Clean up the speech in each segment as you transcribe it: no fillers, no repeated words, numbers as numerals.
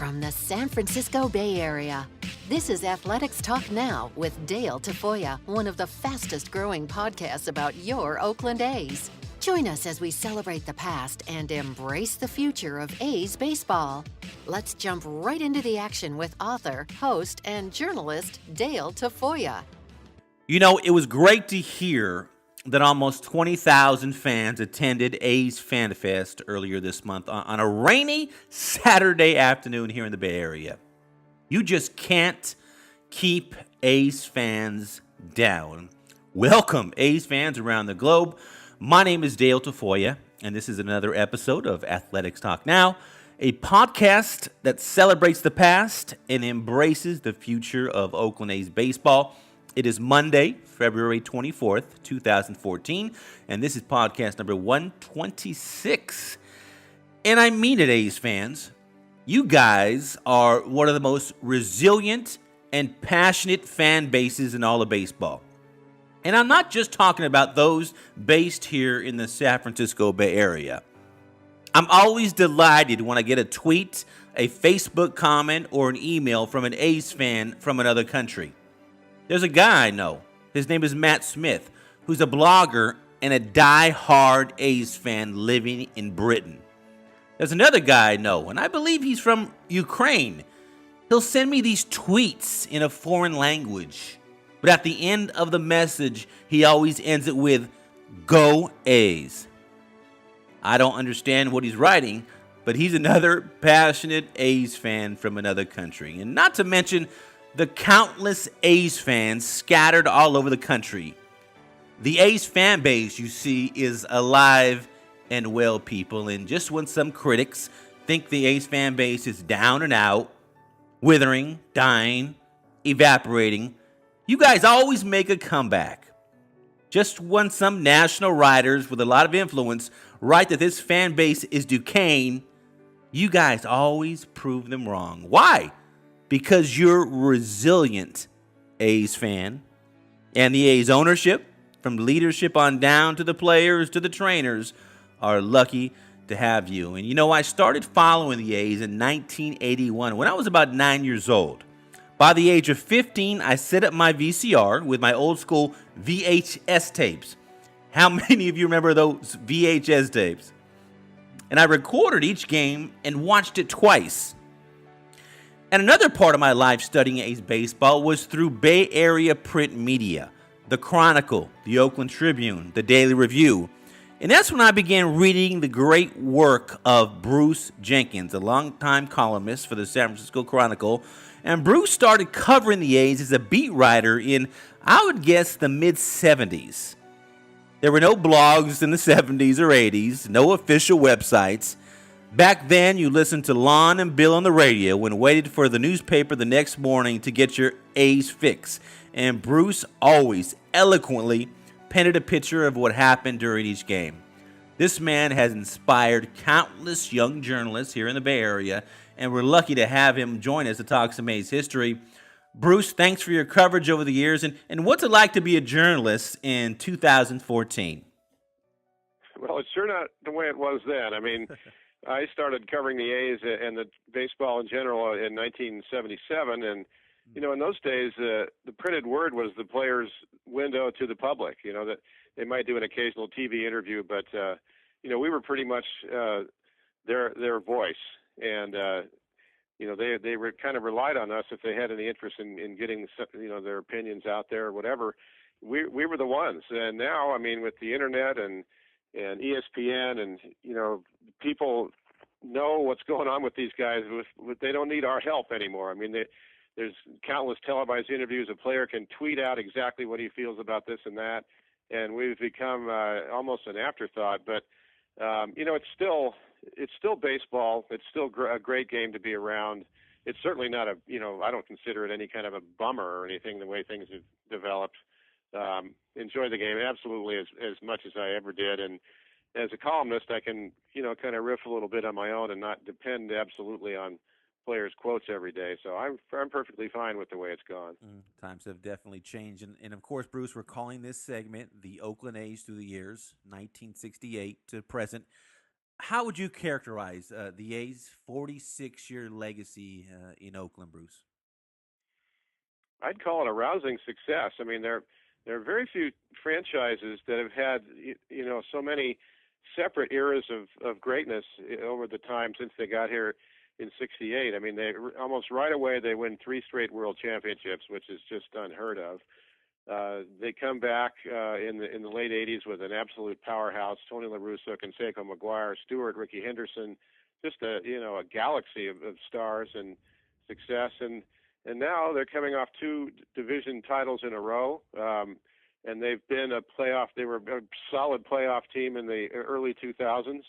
from the San Francisco Bay Area. This is Athletics Talk Now with Dale Tafoya, one of the fastest growing podcasts about your Oakland A's. Join us as we celebrate the past and embrace the future of A's baseball. Let's jump right into the action with author, host, and journalist Dale Tafoya. You know, it was great to hear that almost 20,000 fans attended A's Fan Fest earlier this month on a rainy Saturday afternoon here in the Bay Area. You just can't keep A's fans down. Welcome, A's fans around the globe. My name is Dale Tafoya, and this is another episode of Athletics Talk Now, a podcast that celebrates the past and embraces the future of Oakland A's baseball. It is Monday, February 24th, 2014, and this is podcast number 126. And I mean it, A's fans. You guys are one of the most resilient and passionate fan bases in all of baseball. And I'm not just talking about those based here in the San Francisco Bay Area. I'm always delighted when I get a tweet, a Facebook comment, or an email from an A's fan from another country. There's a guy I know. His name is Matt Smith, who's a blogger and a die-hard A's fan living in Britain. There's another guy I know, and I believe he's from Ukraine. He'll send me these tweets in a foreign language, but at the end of the message, he always ends it with, "Go A's." I don't understand what he's writing, but he's another passionate A's fan from another country. And not to mention the countless A's fans scattered all over the country. The A's fan base, you see, is alive and well, people. And just when some critics think the A's fan base is down and out, withering, dying, evaporating, you guys always make a comeback. Just when some national writers with a lot of influence write that this fan base is decaying, you guys always prove them wrong. Why? Because you're resilient, A's fan. And the A's ownership, from leadership on down to the players to the trainers, are lucky to have you. And you know, I started following the A's in 1981 when I was about 9 years old. By the age of 15, I set up my VCR with my old school VHS tapes. How many of you remember those VHS tapes? And I recorded each game and watched it twice. And another part of my life studying A's baseball was through Bay Area print media, the Chronicle, the Oakland Tribune, the Daily Review. And that's when I began reading the great work of Bruce Jenkins, a longtime columnist for the San Francisco Chronicle. And Bruce started covering the A's as a beat writer in, I would guess, the mid-'70s. There were no blogs in the 70s or 80s, no official websites. Back then, you listened to Lon and Bill on the radio and waited for the newspaper the next morning to get your A's fix. And Bruce always eloquently painted a picture of what happened during each game. This man has inspired countless young journalists here in the Bay Area, and we're lucky to have him join us to talk some A's history. Bruce, thanks for your coverage over the years. And what's it like to be a journalist in 2014? Well, it's sure not the way it was then. I mean, I started covering the A's and the baseball in general in 1977, and you know, in those days, the printed word was the player's window to the public. You know, that they might do an occasional TV interview, but you know, we were pretty much their voice, and you know, they were kind of relied on us if they had any interest in getting their opinions out there or whatever. We were the ones, and now, I mean, with the internet and ESPN, and you know, people know what's going on with these guys. They don't need our help anymore. I mean, there's countless televised interviews. A player can tweet out exactly what he feels about this and that, and we've become almost an afterthought. But you know, it's still baseball. It's still a great game to be around. It's certainly not a, you know, I don't consider it any kind of a bummer or anything the way things have developed. Enjoy the game absolutely as much as I ever did, and as a columnist, I can, you know, kind of riff a little bit on my own and not depend absolutely on players' quotes every day. So I'm perfectly fine with the way it's gone. Times have definitely changed. And of course, Bruce, we're calling this segment the Oakland A's through the years, 1968 to present. How would you characterize the A's 46-year legacy in Oakland, Bruce? I'd call it a rousing success. I mean, there are very few franchises that have had so many separate eras of greatness over the time since they got here in '68. I mean, they almost right away they win 3 straight World Championships, which is just unheard of. They come back in the late '80s with an absolute powerhouse: Tony LaRussa, Canseco McGuire, Stewart, Ricky Henderson, just a galaxy of stars and success. And now they're coming off 2 division titles in a row. And they've been a playoff. They were a solid playoff team in the early 2000s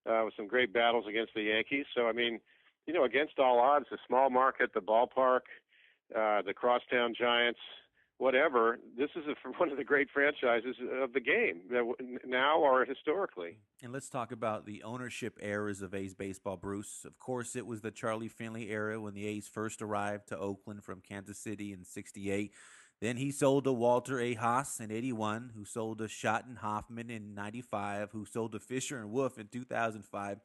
with some great battles against the Yankees. So I mean, against all odds, the small market, the ballpark, the crosstown giants, whatever. This is one of the great franchises of the game now or historically. And let's talk about the ownership eras of A's baseball, Bruce. Of course, it was the Charlie Finley era when the A's first arrived to Oakland from Kansas City in '68. Then he sold to Walter A. Haas in '81, who sold to Schott and Hoffman in '95, who sold to Fisher and Wolf in 2005.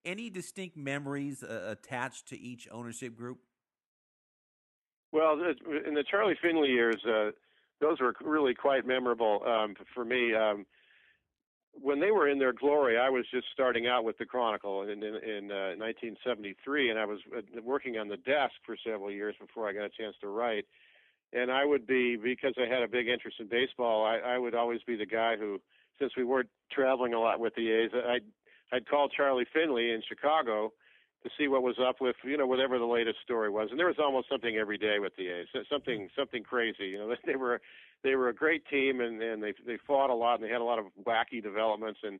Any distinct memories attached to each ownership group? Well, in the Charlie Finley years, those were really quite memorable for me. When they were in their glory, I was just starting out with the Chronicle in 1973, and I was working on the desk for several years before I got a chance to write. And I would be, because I had a big interest in baseball, I would always be the guy who, since we weren't traveling a lot with the A's, I'd call Charlie Finley in Chicago to see what was up with, whatever the latest story was. And there was almost something every day with the A's, something crazy. They were a great team, and they fought a lot, and they had a lot of wacky developments. And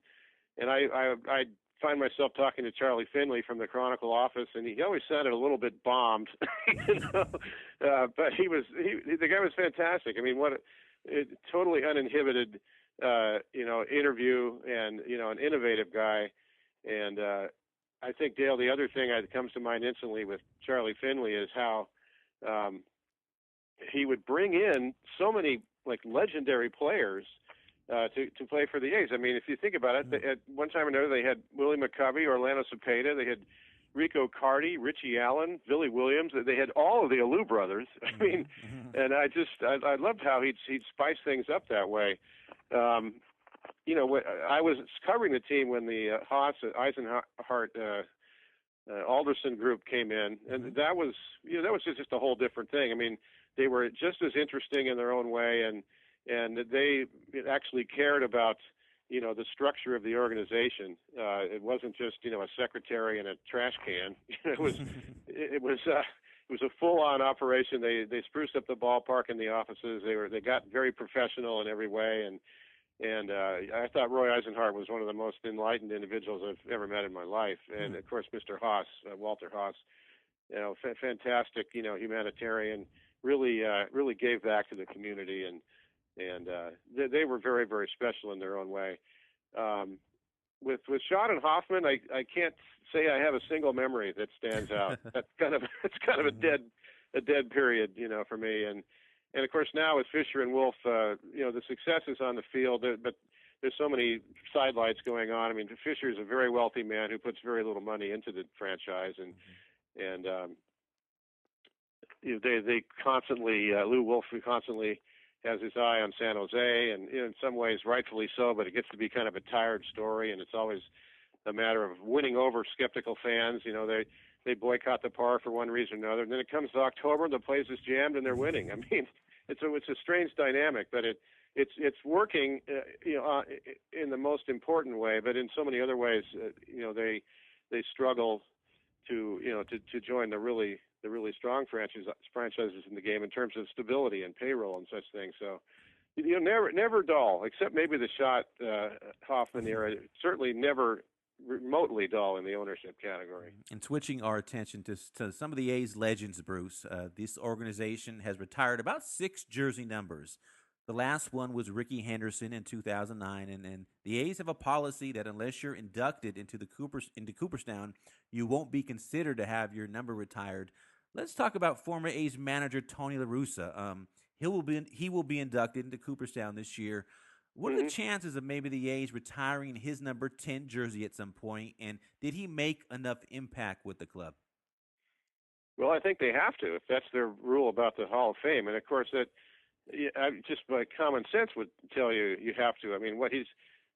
I find myself talking to Charlie Finley from the Chronicle office, and he always sounded a little bit bombed, but the guy was fantastic. I mean, totally uninhibited, interview, and an innovative guy. And I think, Dale, the other thing that comes to mind instantly with Charlie Finley is how he would bring in so many legendary players to play for the A's. I mean, if you think about it, at one time or another they had Willie McCovey, Orlando Cepeda, they had Rico Carty, Richie Allen, Billy Williams. They had all of the Alou brothers. I mean, and I loved how he'd spice things up that way. I was covering the team when the Haas, Eisenhart, Alderson group came in, and that was just a whole different thing. I mean, they were just as interesting in their own way, and they actually cared about the structure of the organization. It wasn't just a secretary and a trash can. It was a full-on operation. They spruced up the ballpark and the offices. They got very professional in every way, and I thought Roy Eisenhart was one of the most enlightened individuals I've ever met in my life. And of course, Mr. Haas, Walter Haas, fantastic, humanitarian, really gave back to the community, and they were very, very special in their own way. With Schott and Hoffman, I can't say I have a single memory that stands out. It's kind of a dead period, for me. And of course now with Fisher and Wolf, the success is on the field, but there's so many sidelights going on. I mean, Fisher is a very wealthy man who puts very little money into the franchise, and they constantly Lou Wolf constantly has his eye on San Jose, and in some ways rightfully so, but it gets to be kind of a tired story, and it's always a matter of winning over skeptical fans. They boycott the park for one reason or another, and then it comes to October, and the place is jammed, and they're winning. I mean, it's a strange dynamic, but it's working, in the most important way. But in so many other ways, they struggle to join the really strong franchises in the game in terms of stability and payroll and such things. So, never dull, except maybe the Schott Hoffman era. Certainly never remotely dull in the ownership category. And switching our attention to some of the A's legends, Bruce, this organization has retired about 6 jersey numbers. The last one was Ricky Henderson in 2009, and the A's have a policy that unless you're inducted into Cooperstown, you won't be considered to have your number retired. Let's talk about former A's manager Tony LaRussa. He will be inducted into Cooperstown this year. What are the chances of maybe the A's retiring his number 10 jersey at some point, and did he make enough impact with the club? Well, I think they have to, if that's their rule about the Hall of Fame. And of course, that just by common sense would tell you you have to. I mean, what he's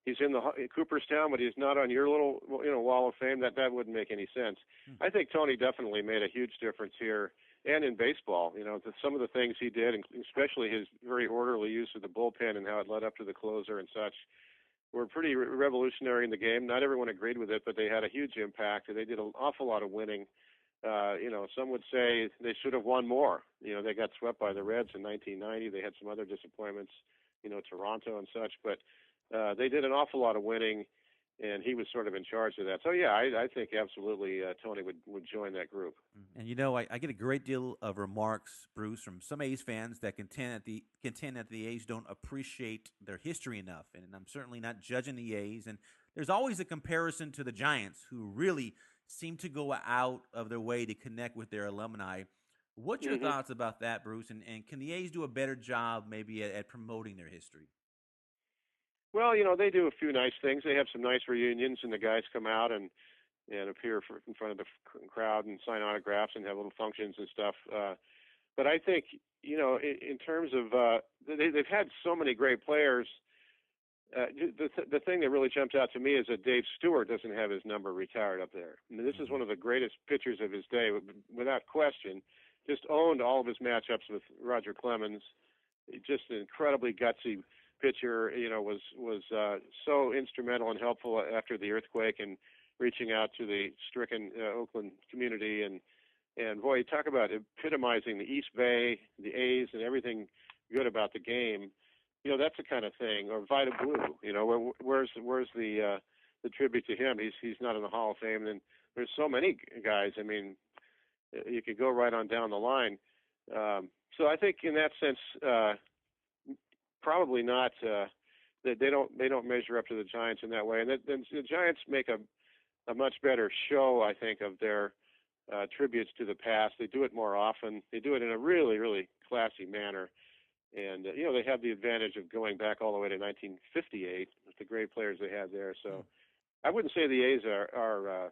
in Cooperstown, but he's not on your little Wall of Fame. That wouldn't make any sense. I think Tony definitely made a huge difference here and in baseball. Some of the things he did, and especially his very orderly use of the bullpen and how it led up to the closer and such, were pretty revolutionary in the game. Not everyone agreed with it, but they had a huge impact, and they did an awful lot of winning. Some would say they should have won more. They got swept by the Reds in 1990. They had some other disappointments, Toronto and such, but they did an awful lot of winning, and he was sort of in charge of that. So, yeah, I think absolutely Tony would join that group. And, I get a great deal of remarks, Bruce, from some A's fans that contend that the A's don't appreciate their history enough. And I'm certainly not judging the A's. And there's always a comparison to the Giants, who really seem to go out of their way to connect with their alumni. What's your thoughts about that, Bruce? And can the A's do a better job maybe at promoting their history? Well, they do a few nice things. They have some nice reunions, and the guys come out and appear in front of the crowd and sign autographs and have little functions and stuff. But I think, in terms of they've had so many great players. The thing that really jumped out to me is that Dave Stewart doesn't have his number retired up there. I mean, this is one of the greatest pitchers of his day, without question. Just owned all of his matchups with Roger Clemens. Just an incredibly gutsy pitcher. Was so instrumental and helpful after the earthquake and reaching out to the stricken Oakland community. And boy, you talk about epitomizing the East Bay, the A's, and everything good about the game. That's the kind of thing. Or Vida Blue. Where's the tribute to him? He's not in the Hall of Fame. And there's so many guys. I mean, you could go right on down the line. So I think in that sense, probably not. They don't measure up to the Giants in that way. And the Giants make a much better show, I think, of their tributes to the past. They do it more often. They do it in a really, really classy manner. And, they have the advantage of going back all the way to 1958 with the great players they had there. So I wouldn't say the A's are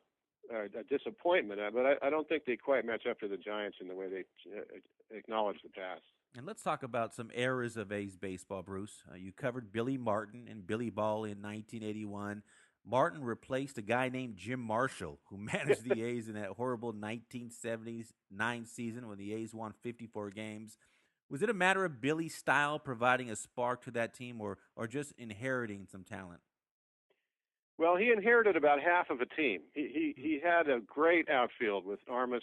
a disappointment, but I don't think they quite match up to the Giants in the way they acknowledge the past. And let's talk about some eras of A's baseball, Bruce. You covered Billy Martin and Billy Ball in 1981. Martin replaced a guy named Jim Marshall, who managed the A's in that horrible 1979 season when the A's won 54 games. Was it a matter of Billy's style providing a spark to that team, or just inheriting some talent? Well, he inherited about half of a team. He had a great outfield with Armas,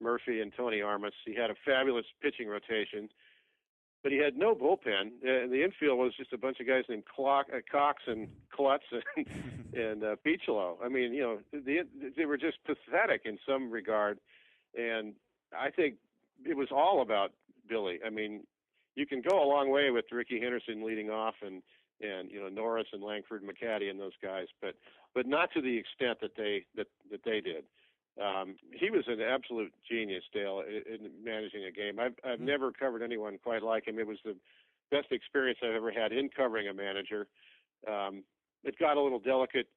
Murphy, and Tony Armas. He had a fabulous pitching rotation, but he had no bullpen. The infield was just a bunch of guys named Cox and Klutz and Picholo. I mean, they were just pathetic in some regard, and I think it was all about Billy. I mean, you can go a long way with Ricky Henderson leading off and Norris and Langford and McCaddy and those guys, but not to the extent that they did. He was an absolute genius, Dale, in managing a game. I've never covered anyone quite like him. It was the best experience I've ever had in covering a manager. It got a little delicate,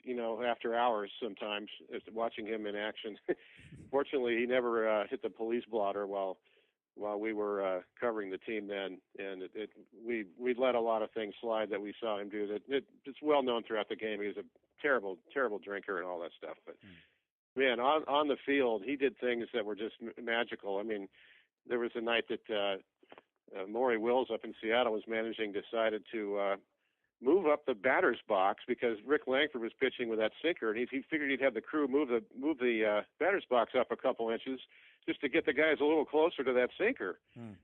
after hours sometimes, watching him in action. Fortunately, he never hit the police blotter while we were covering the team then, and we let a lot of things slide that we saw him do. It's well known throughout the game. He was a terrible, terrible drinker and all that stuff. But man, on the field, he did things that were just magical. I mean, there was a night that Maury Wills up in Seattle was managing, decided to move up the batter's box because Rick Langford was pitching with that sinker, and he figured he'd have the crew move the batter's box up a couple inches just to get the guys a little closer to that sinker.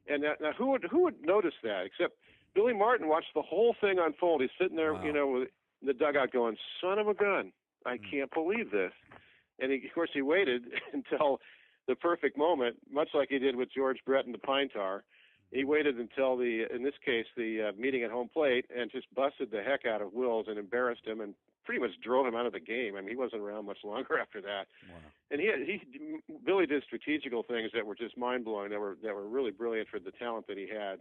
And now who would notice that except Billy Martin? Watched the whole thing unfold. He's sitting there, with the dugout going, "Son of a gun, I can't believe this." And of course he waited until the perfect moment, much like he did with George Brett and the Pine Tar. He waited until in this case, the meeting at home plate, and just busted the heck out of Wills and embarrassed him and pretty much drove him out of the game. I mean, he wasn't around much longer after that. Wow. And Billy did strategical things that were just mind blowing. That were really brilliant for the talent that he had.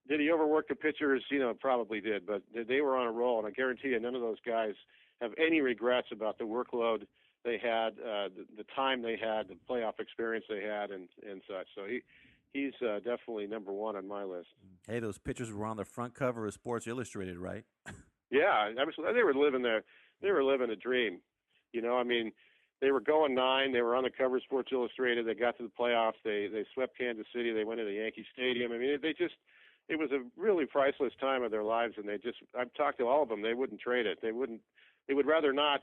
Did he overwork the pitchers? Probably did, but they were on a roll, and I guarantee you none of those guys have any regrets about the workload they had, the time they had, the playoff experience they had, and such. So he's definitely number one on my list. Hey, those pitchers were on the front cover of Sports Illustrated, right? Yeah, they were living a dream. They were going 9. They were on the cover of Sports Illustrated. They got to the playoffs. They swept Kansas City. They went to the Yankee Stadium. It was a really priceless time of their lives. And I've talked to all of them. They wouldn't trade it. They would rather not,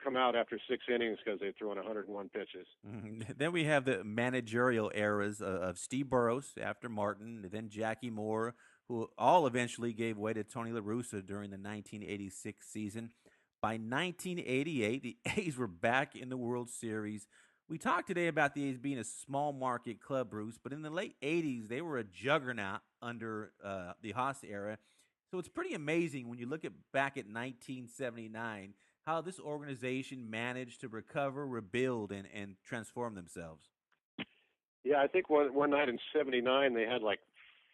come out after 6 innings because they've thrown 101 pitches. Mm-hmm. Then we have the managerial eras of Steve Burroughs after Martin, and then Jackie Moore, who all eventually gave way to Tony LaRussa during the 1986 season. By 1988, the A's were back in the World Series. We talked today about the A's being a small market club, Bruce, but in the late 80s, they were a juggernaut under the Haas era. So it's pretty amazing when you look back at 1979, how this organization managed to recover, rebuild, and transform themselves. Yeah, I think one night in '79 they had like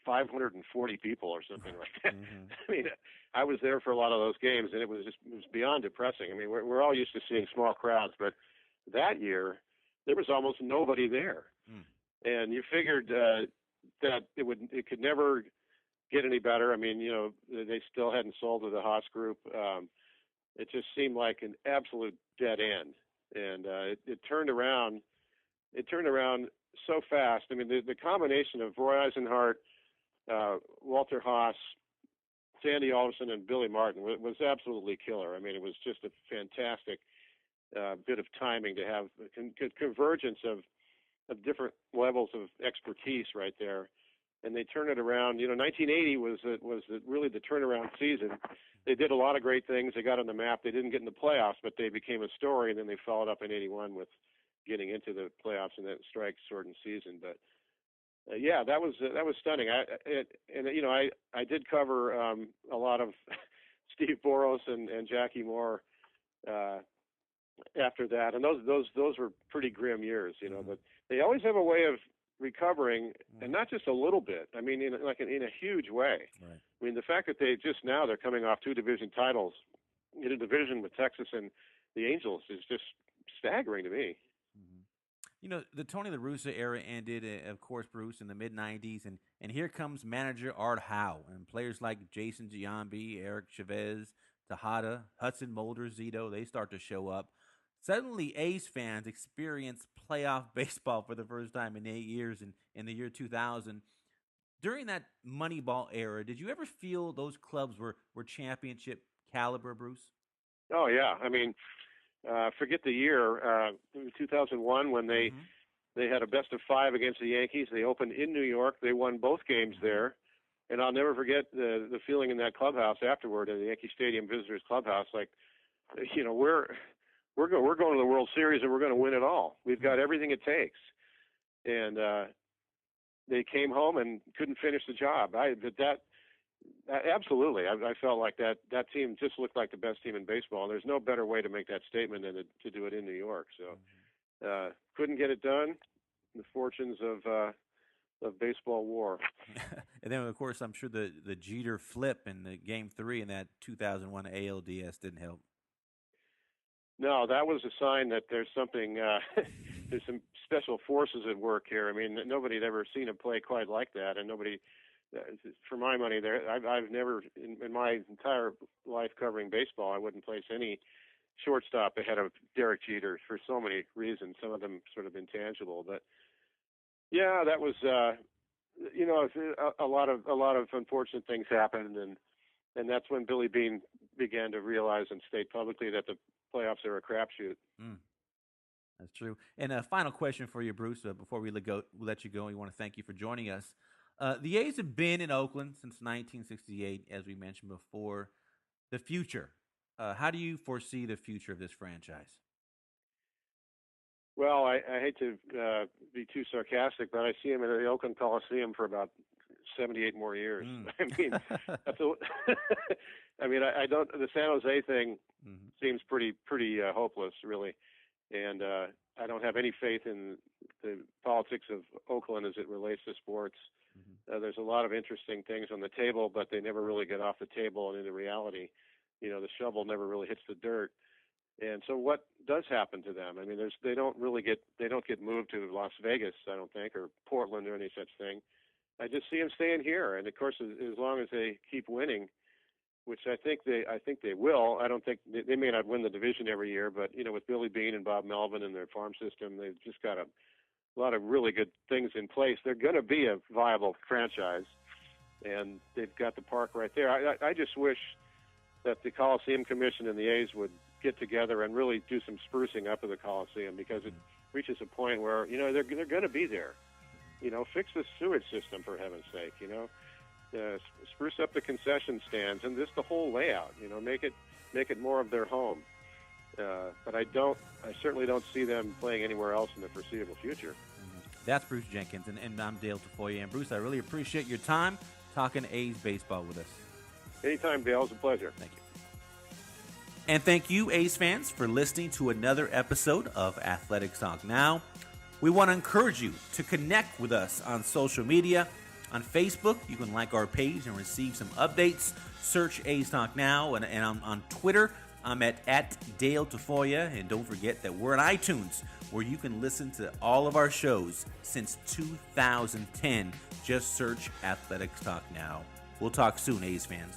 540 people or something like that. Mm-hmm. I was there for a lot of those games, and it was beyond depressing. We're all used to seeing small crowds, but that year there was almost nobody there, and you figured that it could never get any better. They still hadn't sold to the Haas Group. It just seemed like an absolute dead end, and it turned around. It turned around so fast. The combination of Roy Eisenhart, Walter Haas, Sandy Alderson, and Billy Martin was absolutely killer. It was just a fantastic bit of timing to have a convergence of different levels of expertise right there. And they turned it around. 1980 was really the turnaround season. They did a lot of great things. They got on the map. They didn't get in the playoffs, but they became a story. And then they followed up in '81 with getting into the playoffs in that strike-shortened season. But yeah, that was stunning. I did cover a lot of Steve Boros and Jackie Moore after that, and those were pretty grim years, But they always have a way of recovering, and not just a little bit. In a huge way. Right. The fact that they're coming off 2 division titles in a division with Texas and the Angels is just staggering to me. The Tony LaRussa era ended, of course, Bruce, in the mid-'90s, and here comes manager Art Howe, and players like Jason Giambi, Eric Chavez, Tejada, Hudson Mulder, Zito, they start to show up. Suddenly, A's fans experience playoff baseball for the first time in 8 years in the year 2000. During that Moneyball era, did you ever feel those clubs were championship caliber, Bruce? Oh, yeah. Forget the year, 2001, when they had a best of 5 against the Yankees. They opened in New York. They won both games there. And I'll never forget the feeling in that clubhouse afterward, in the Yankee Stadium visitors clubhouse. Like, we're going to the World Series and we're going to win it all. We've got everything it takes. And they came home and couldn't finish the job. Absolutely. I felt like that team just looked like the best team in baseball. And there's no better way to make that statement than to do it in New York. So couldn't get it done. The fortunes of baseball war. And then, of course, I'm sure the Jeter flip in the Game 3 in that 2001 ALDS didn't help. No, that was a sign that there's something, there's some special forces at work here. Nobody had ever seen a play quite like that, and nobody, for my money, I've never, in my entire life covering baseball, I wouldn't place any shortstop ahead of Derek Jeter for so many reasons, some of them sort of intangible. But yeah, that was, a lot of unfortunate things happened, and that's when Billy Beane began to realize and state publicly that the playoffs are a crapshoot. That's true. And a final question for you, Bruce, before we let you go. We want to thank you for joining us. The A's have been in Oakland since 1968, as we mentioned before. The future. How do you foresee the future of this franchise? Well, I hate to be too sarcastic, but I see him in the Oakland Coliseum for about 78 more years. That's I don't. The San Jose thing seems pretty hopeless, really, and I don't have any faith in the politics of Oakland as it relates to sports. There's a lot of interesting things on the table, but they never really get off the table and into reality. The shovel never really hits the dirt. And so what does happen to them? I mean, they don't get moved to Las Vegas, I don't think, or Portland or any such thing. I just see them staying here. And of course, as long as they keep winning, which I think they will. I don't think they may not win the division every year, but with Billy Beane and Bob Melvin and their farm system, they've just got a lot of really good things in place. They're going to be a viable franchise, and they've got the park right there. I just wish that the Coliseum Commission and the A's would get together and really do some sprucing up of the Coliseum, because it reaches a point where they're going to be there. Fix the sewage system, for heaven's sake. Spruce up the concession stands and just the whole layout. Make it more of their home. But I certainly don't see them playing anywhere else in the foreseeable future. That's Bruce Jenkins, and I'm Dale Tafoya. And Bruce, I really appreciate your time talking A's baseball with us. Anytime, Dale. It's a pleasure. Thank you. And thank you, A's fans, for listening to another episode of Athletics Talk Now. We want to encourage you to connect with us on social media. On Facebook, you can like our page and receive some updates. Search A's Talk Now. And on Twitter, I'm at Dale Tafoya. And don't forget that we're on iTunes, where you can listen to all of our shows since 2010. Just search Athletics Talk Now. We'll talk soon, A's fans.